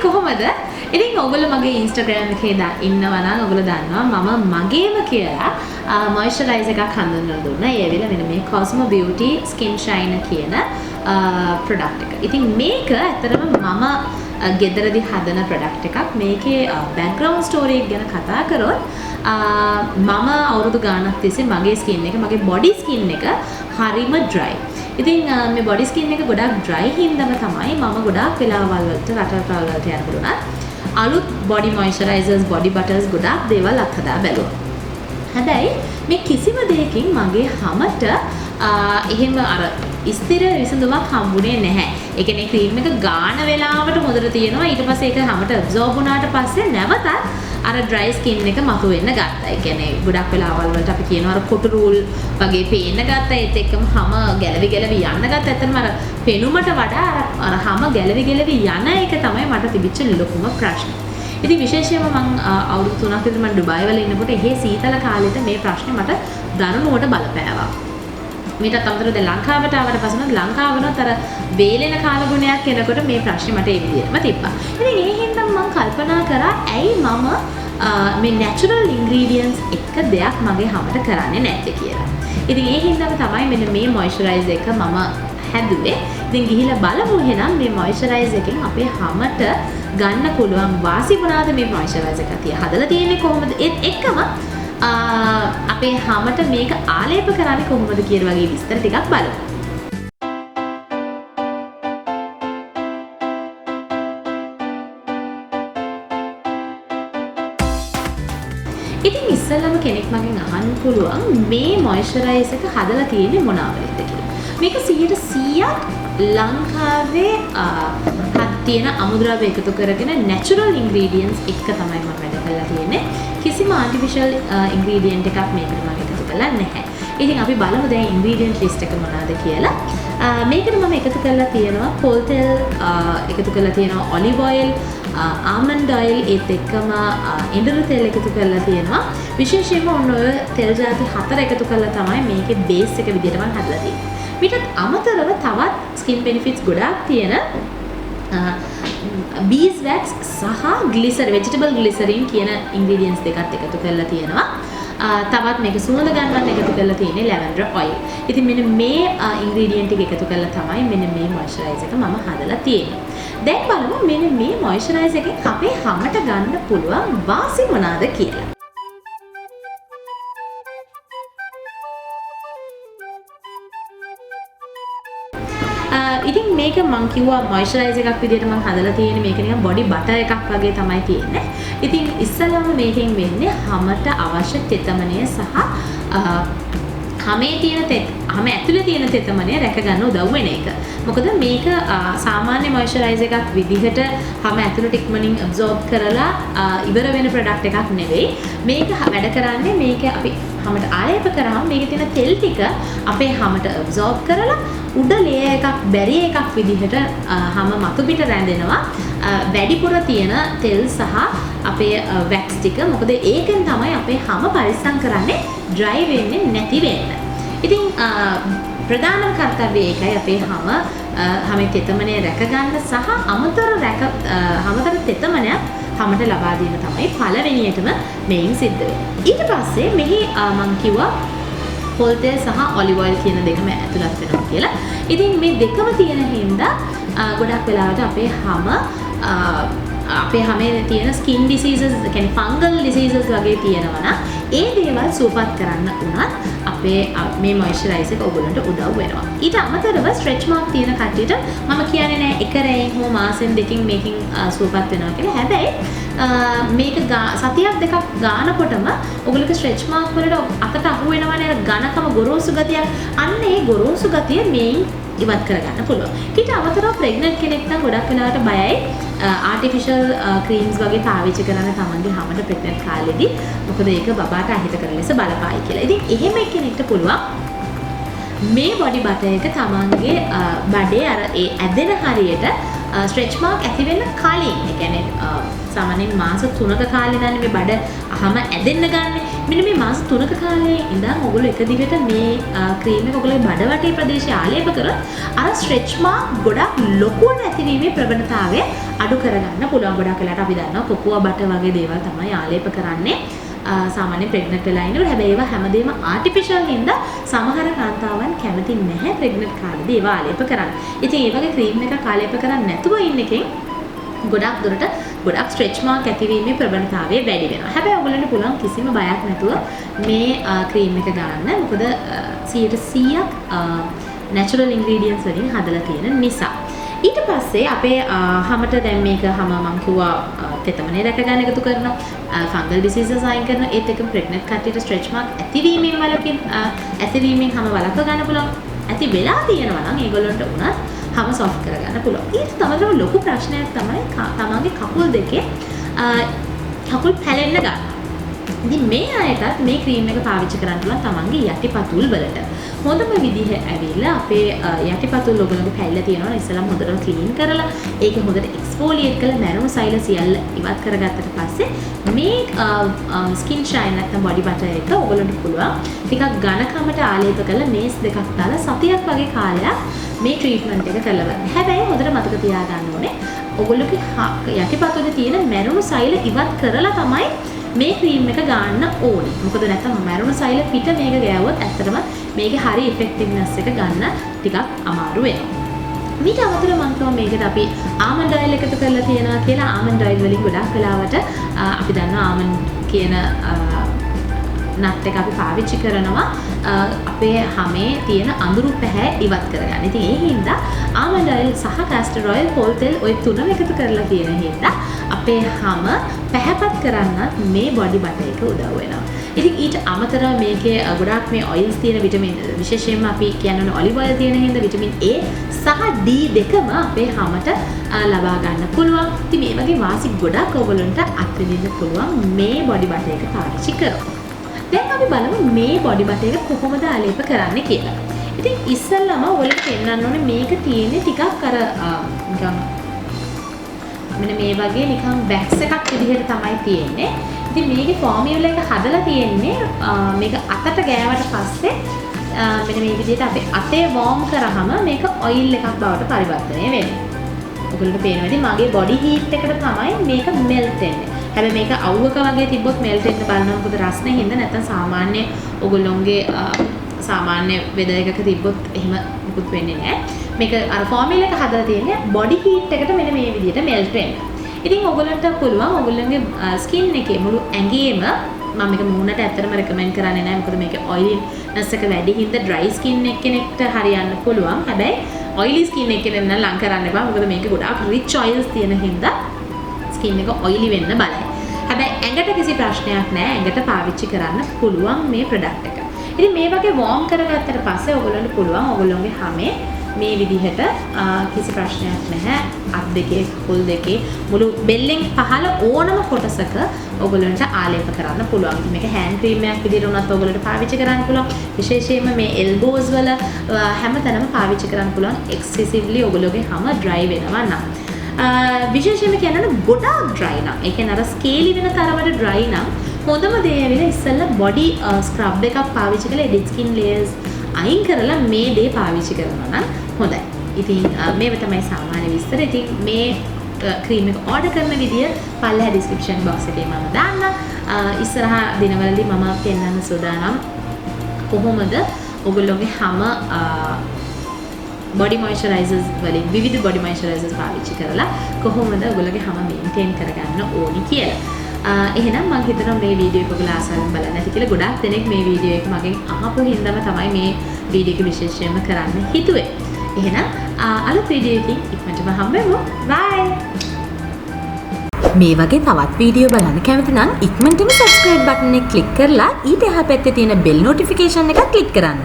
කොහොමද? ඉතින් ඔයගොල්ලෝ මගේ Instagram එකේ ඉන්නවා නම් ඔයගොල්ලෝ දන්නවා මම මගේම කියලා moisturizer එකක් හඳුන්වලා දුන්නා. ඒ වෙලාව මෙන්න මේ Cosmo Beauty Skin Shiner කියන product එක. ඉතින් මේක ඇත්තටම මම ගෙදරදී හදන product එකක්. මේකේ background story එක ගැන කතා කරොත් මම අවුරුදු ගාණක් තිස්සේ මගේ skin එක, මගේ body skin එක හරිම dry. ඉතින් මේ body skin එක ගොඩක් dry හින්දාම තමයි මම ගොඩක් වෙලාවල් වලට රටවල් වලට යනකොට අලුත් body moisturizers, body butters ගොඩක් දේවල් අත්හදා බැලුවා. හැබැයි මේ කිසිම දෙයකින් මගේ හැමට එහෙම අර ස්ථිර විසඳුමක් හම්බුනේ නැහැ. ඒ කියන්නේ ක්‍රීම් එක ගාන වෙලාවට හොඳට තියෙනවා. ඊට පස්සේ ඒක හැමට absorb වුණාට පස්සේ නැවතත් අර dry skin එක මතුවෙන්න ගත්තා. ඒ කියන්නේ ගොඩක් වෙලාවල් වලට අපි කියනවා අර කොටු රූල් වගේ පේන්න ගත්තා. ඒත් එක්කම හැම ගැලවි යන්න ගත්තා. ඇත්තටම අර පෙනුමට වඩා අර හැම ගැලවි යන එක තමයි මට තිබිච්ච ලොකුම ප්‍රශ්නේ. ඉතින් විශේෂයෙන්ම මම අවුරුදු 3ක් විතර මම ඩුබායි වල ඉන්නකොට එහෙ සීතල කාලෙට මේ ප්‍රශ්නේ මට දරුණුවට බලපෑවා. මීටත් අමතරව දැන් ලංකාවට ආවට පස්සෙත් ලංකාවනොත් අර වේලෙන කාලගුණයක් එනකොට මේ ප්‍රශ්නේ මට ඒ විදිහටම තිබ්බා. ඉතින් ඒ හින්දා මම කල්පනා කරා ඇයි මම මේ natural ingredients එක දෙයක් මගේ හැමට කරන්නේ නැත්තේ කියලා. ඉතින් ඒ හින්දාම තමයි මෙන්න මේ moisturizer එක මම හැදුවේ. ඉතින් ගිහිල්ලා බලමු එහෙනම් මේ moisturizer එකෙන් අපේ හැමට ගන්න පුළුවන් වාසි මොනවාද මේ moisturizer එක හදලා තියෙන්නේ කොහොමද? ඒත් එක්කම අපේ හැමට මේක ආලේප කරන්නේ කොහොමද කියන වගේ විස්තර ටිකක් බලමු. ඉතින් ඉස්සෙල්ලාම කෙනෙක් මගෙන් අහන්න පුළුවන් මේ මොයිස්චරයිසර් එක හදලා තියෙන්නේ මොනවාවලින්ද කියලා. මේක 100% ලංකාවේ තියෙන අමුද්‍රව්‍ය එකතු කරගෙන natural ingredients එක තමයි මම වැඩ කරලා තියෙන්නේ. කිසිම artificial ingredient එකක් මේකට මම එකතු කරලා නැහැ. ඉතින් අපි බලමු දැන් ingredient list එක මොනවාද කියලා. මේකට මම එකතු කරලා තියෙනවා පොල් තෙල්, එකතු කරලා තියෙනවා olive oil, almond oil, ඒත් එක්කම ඉඳුරු තෙල් එකතු කරලා තියෙනවා. විශේෂයෙන්ම ඔන්න ඔය තෙල් ಜಾති 4 එකතු කරලා තමයි මේකේ බේස් එක විදිහට මම හදලා තියෙන්නේ. ඊටත් අමතරව තවත් skin benefits ගොඩාක් තියෙන beeswax සහ glycerin, vegetable glycerin කියන ingredients දෙකත් එකතු කරලා තියෙනවා. තවත් මේක සුවඳ ගන්නත් එකතු කරලා තියෙන්නේ lavender oil. ඉතින් මෙන්න මේ ingredient ටික එකතු කරලා තමයි මෙන්න මේ moisturizer එක මම හදලා තියෙන්නේ. දැන් බලමු මෙන්න මේ moisturizer එකෙන් අපේ හැමට ගන්න පුළුවන් වාසි මොනවාද කියලා. ඉතින් මේක මම කිව්වා මොයිස්චරයිසර් එකක් විදිහට මම හදලා තියෙන්නේ. මේක නිකන් බොඩි බටර් එකක් වගේ තමයි තියෙන්නේ. ඉතින් ඉස්සෙල්ලාම මේකෙන් වෙන්නේ හැමට අවශ්‍ය තෙතමනය සහ හැමේ තියෙන හැම ඇතුලේ තියෙන තෙතමනය රැක ගන්න උදව් වෙන එක. මොකද මේක සාමාන්‍ය මොයිස්චරයිසර් එකක් විදිහට හැම ඇතුලට ඉක්මනින් ඇබ්සෝබ් කරලා ඉවර වෙන ප්‍රොඩක්ට් එකක් නෙවෙයි. මේක වැඩ කරන්නේ මේක අපි හැමට ආලේප කරාම මේකේ තියෙන තෙල් ටික අපේ හැමට ඇබ්සෝබ් කරලා උඩ ලේයර් එකක් බැරිය එකක් විදිහට හැම මතු පිට රැඳෙනවා. වැඩිපුර තියෙන තෙල් සහ අපේ වැක්ස් ටික. මොකද ඒකෙන් තමයි අපේ හැම පරිස්සම් කරන්නේ ඩ්‍රයි වෙන්නේ නැති වෙන්න. ඉතින් ප්‍රධානම කාර්යය ඒකයි අපේ හැම තෙතමනය රැක ගන්න සහ අමතර තෙතමනයක් හැමට ලබා දීම තමයි පළවෙනියටම මේන් සිද්ධ වෙන්නේ. ඊට පස්සේ මෙහි මම කිව්වා පොල් තෙල් සහ ඔලිව් ඔයිල් කියන දෙකම ඇතුළත් වෙනවා කියලා. ඉතින් මේ දෙකම තියෙන හින්දා ගොඩක් වෙලාවට අපේ හැමේ තියෙන skin diseases, කියන්නේ fungal diseases වගේ තියෙනවා නම් ඒ දේවල් සුවපත් කරන්න උනත් අපේ මේ moisturizer එක ඔයගොල්ලන්ට උදව් වෙනවා. ඊට අමතරව stretch mark තියෙන කට්ටියට මම කියන්නේ නෑ එක රැයෙන් හෝ මාසෙන් දෙකකින් මේකෙන් සුවපත් වෙනවා කියලා. හැබැයි මේක සතියක් දෙකක් ගානකොටම ඔයගොල්ලෝගේ stretch mark වලට අතට අහු වෙනවනේ ඝනකම ගොරෝසු ගතියක්. අන්න ඒ ගොරෝසු ගතිය මේන් ඉවත් කරගන්න පුළුවන්. ඊට අමතරව ප්‍රෙග්නන්ට් කෙනෙක් නම් ගොඩක් වෙලාවට බයයි ආටිෆිෂල් ක්‍රීම්ස් වගේ පාවිච්චි කරන්න තමන්ගේ හැමට ප්‍රෙග්නන්ට් කාලෙදී. මොකද ඒක බබාට අහිත කරන ලෙස බලපායි කියලා. ඉතින් එහෙම කෙනෙක්ට පුළුවන් මේ බොඩි බටර් එක තමන්ගේ බඩේ අර ඒ ඇදෙන හරියට ස්ට්‍රෙච් මාක් ඇති වෙන්න කලින් ඒ කියන්නේ සාමාන්‍යයෙන් මාස 3ක කාලේ නම් මේ බඩ අහම ඇදෙන්න ගන්න. මෙන්න මේ මාස 3ක කාලේ ඉඳන් ඔයගොල්ලෝ එක දිගට මේ ක්‍රීම් එක ඔයගොල්ලෝ බඩ වටේ ප්‍රදේශය ආලේප කරොත් අර ස්ට්‍රෙච් මාක් ගොඩක් ලොකුවට ඇතිවීමේ ප්‍රවණතාවය අඩු කරගන්න පුළුවන්. ගොඩක් වෙලාවට අපි දන්නවා කොකුවා බට වගේ දේවල් තමයි ආලේප කරන්නේ. සාමාන්‍ය ප්‍රෙග්නන්ට් වෙලා ඉන්නකොට හැබැයි ඒවා හැමදේම ආටිෆිෂල් හින්දා සමහර කාන්තාවන් කැමති නැහැ ප්‍රෙග්නන්ට් කාලේදී ඒවා ආලේප කරන්න. ඉතින් ඒ වගේ ක්‍රීම් එකක් ආලේප කරන්නේ නැතුව ඉන්න එකෙන් ගොඩක් දුරට ගොඩක් ස්ට්‍රෙච් මාක් ඇතිවීමේ ප්‍රවණතාවය වැඩි වෙනවා. හැබැයි ඔයගොල්ලන්ට පුළුවන් කිසිම බයක් නැතුව මේ ක්‍රීම් එක ගන්න. මොකද 100%ක් natural ingredients වලින් හදලා තියෙන නිසා. ඊට පස්සේ අපේ හැමත දැන් මේක හැම මම කිව්වා තෙතමනේ රැක ගන්න එකතු කරනවා. ෆංගල් ඩිසීසස් අයින් කරනවා. ඒත් එක්කම ප්‍රෙග්නන්ට් කට්ටියට ස්ට්‍රෙච් මාක් ඇතිවීමෙන් ඇතිවීමෙන් හැම වළක්ව ගන්න පුළුවන්. ඇති වෙලා තියෙනවා නම් ඒගොල්ලන්ට උනත් හැම සොෆ්ට් කරගන්න පුළුවන්. ඊට තමයි ලොකු ප්‍රශ්නයක් තමයි තමන්ගේ කකුල් දෙකේ කකුල් පැලෙන්න ගන්න. ඉතින් මේ අයටත් මේ ක්‍රීම් එක පාවිච්චි කරන්න පුළුවන් තමන්ගේ යටිපතුල් වලට. හොඳම විදිහ ඇවිල්ලා අපේ යටිපතුල් ඔයගොල්ලෝගේ පැල්ල තියෙනවා ඉස්සෙල්ලාම හොඳට ක්ලීන් කරලා ඒක හොඳට එක්ස්ෆෝලියේට් කරලා මැරුණු සෛල සියල්ල ඉවත් කරගත්තට පස්සේ මේ ස්කින් ෂයින් නැත්නම් බොඩි බටර් එක ඔයගොල්ලන්ට පුළුවන් ටිකක් ඝනකමට ආලේප කරලා මේස් දෙකක් දාලා සතියක් වගේ කාලයක් මේ ට්‍රීට්මන්ට් එක කරලා බලන්න. හැබැයි හොඳට මතක තියාගන්න ඕනේ ඔයගොල්ලෝගේ යටිපතුලේ තියෙන මැරුණු සෛල ඉවත් කරලා තමයි මේ ක්‍රීම් එක ගන්න ඕනේ. මොකද නැත්නම් මැරුණු සෛල පිට මේක ගෑවුවොත් ඇත්තටම මේකේ හරි ඉෆෙක්ටිව්නස් එක ගන්න ටිකක් අමාරු වෙනවා. ඊට අමතරව මම කියවා මේකට අපි ආමන්ඩ් ඔයිල් එකතු කරලා තියෙනවා කියලා. ආමන්ඩ් ඔයිල් වලින් ගොඩක් වෙලාවට අපි දන්නවා ආමන්ඩ් කියන නට් එක අපි පාවිච්චි කරනවා අපේ හැමේ තියෙන අඳුරු පැහැ ඉවත් කරගන්න. ඉතින් ඒ හින්දා ආමන්ඩ් ඔයිල් සහ කාස්ටර් ඔයිල් පොල් තෙල් ඔය තුනම එකතු කරලා තියෙන හින්දා අපේ හැම පැහැපත් කරන්නත් මේ බොඩි බටර් එක උදව් වෙනවා. ඉතින් ඊට අමතරව මේකේ ගොඩාක් මේ ඔයිල්ස් තියෙන විටමින් විශේෂයෙන්ම අපි කියන්නේ ඔලිව් ඔයිල් තියෙන හින්දා විටමින් A සහ D දෙකම අපේ හැමට ලබා ගන්න පුළුවන්. ඉතින් මේ වගේ වාසි ගොඩක් ඔයගොල්ලන්ට අත්විඳින්න පුළුවන් මේ බොඩි බටර් එක පාවිච්චි කරලා. දැන් අපි බලමු මේ බොඩි බටර් එක කොහොමද ආලේප කරන්නේ කියලා. ඉතින් ඉස්සෙල්ලාම ඔයාලට පෙන්නන්න ඕනේ මේක තියෙන්නේ ටිකක් අර නිකන් මෙන්න මේ වගේ නිකන් බැක්ස් එකක් විදිහට තමයි තියෙන්නේ. ඉතින් මේකේ ෆෝමියුලා එක හදලා තියෙන්නේ මේක අතට ගෑවට පස්සේ මෙන්න මේ විදිහට අපේ අතේ වෝම් කරාම මේක ඔයිල් එකක් බවට පරිවර්තනය වෙන්නේ. ඔයගොල්ලන්ට පේනවා ඉතින් මගේ බොඩි හීට් එකට තමයි මේක මෙල්ට් වෙන්නේ. හැබැයි මේක අවුවක වගේ තිබ්බොත් මෙල්ට් වෙන්න බලනවා මොකද රස්නේ හින්දා නැත්නම් සාමාන්‍ය ඔයගොල්ලෝගේ සාමාන්‍ය වෙදර් එකක තිබ්බොත් එහෙම මුකුත් වෙන්නේ නැහැ. මේක අර ෆෝමියුලා එක හදලා තියෙන්නේ බොඩි හීට් එකට මෙන්න මේ විදිහට මෙල්ට් වෙන්න. ඉතින් ඔයගොල්ලන්ට පුළුවන් ඔයගොල්ලන්ගේ ස්කින් එකේ මුළු ඇඟේම මම මේක මූණට ඇත්තටම රෙකමෙන්ඩ් කරන්නේ නැහැ මොකද මේකේ ඔයිලිනස් එක වැඩි හින්දා ඩ්‍රයි ස්කින් කෙනෙක්ට හරියන්න පුළුවන්. හැබැයි ඔයිලි ස්කින් කෙනෙක් නම් ලං කරන්න එපා මොකද මේකේ ගොඩාක් රිච් ඔයිල්ස් තියෙන හින්දා ස්කින් එක ඔයිලි වෙන්න බලයි. හැබැයි ඇඟට කිසි ප්‍රශ්නයක් නැහැ. ඇඟට පාවිච්චි කරන්න පුළුවන් මේ ප්‍රොඩක්ට් එක. ඉතින් මේ වගේ වෝම් කරගත්තට පස්සේ ඔයගොල්ලන්ට පුළුවන් ඔයගොල්ලෝගේ හැමේ මේ විදිහට කිසි ප්‍රශ්නයක් නැහැ. අත් දෙකේ කුල් දෙකේ මුළු බෙල්ලෙන් පහළ ඕනම කොටසක ඔයගොල්ලන්ට ආලේප කරන්න පුළුවන්. ඉතින් මේක හෑන්ඩ් ක්‍රීම් එකක් විදිහට උනත් ඔයගොල්ලන්ට පාවිච්චි කරන්න පුළුවන්. විශේෂයෙන්ම මේ එල්බෝස් වල හැමතැනම පාවිච්චි කරන්න පුළුවන්. එක්සෙසිව්ලි ඔයගොල්ලෝගේ හැම ඩ්‍රයි වෙනවා නම්. විශේෂයෙන්ම කියනවා ගොඩාක් ඩ්‍රයි නම් ඒ කියන්නේ අර ස්කේලි වෙන තරමට ඩ්‍රයි නම් හොඳම දේ ඇවිල්ලා ඉස්සෙල්ලා බොඩි ස්ක්‍රබ් එකක් පාවිච්චි කරලා ඩෙඩ් ස්කින් ලේයර්ස් අයින් කරලා මේ දේ පාවිච්චි කරනවා නම් හොඳයි. ඉතින් මේව තමයි සාමාන්‍ය විස්තර. ඉතින් මේ ක්‍රීම් එක ඕඩර් කරන විදිය පල්ලෙහා ඩිස්ක්‍රිප්ෂන් බොක්ස් එකේ මම දාන්න. ඉස්සරහා දිනවලදී මම පෙන්වන්න සූදානම් කොහොමද ඔයගොල්ලෝගේ හැම බොඩි මොයිස්චරයිසර්ස් වලින් විවිධ බොඩි මොයිස්චරයිසර්ස් පාවිච්චි කරලා කොහොමද ඔයගොල්ලෝගේ හැම මේන්ටේන් කරගන්න ඕනි කියලා. එහෙනම් මම හිතනවා මේ වීඩියෝ එක ඔයගොල්ලෝ ආසාවෙන් බලන්න ඇති කියලා. ගොඩාක් දෙනෙක් මේ වීඩියෝ එක මගෙන් අහපු හින්දාම තමයි මේ වීඩියෝ එක විශේෂයෙන්ම කරන්න හිතුවේ. එහෙනම් අලුත් වීඩියෝ එකකින් ඉක්මනටම හම්බෙමු. බයි. මේ වගේ තවත් වීඩියෝ බලන්න කැමති නම් ඉක්මනටම subscribe button එක click කරලා ඊට එහා පැත්තේ තියෙන bell notification එක click කරන්න.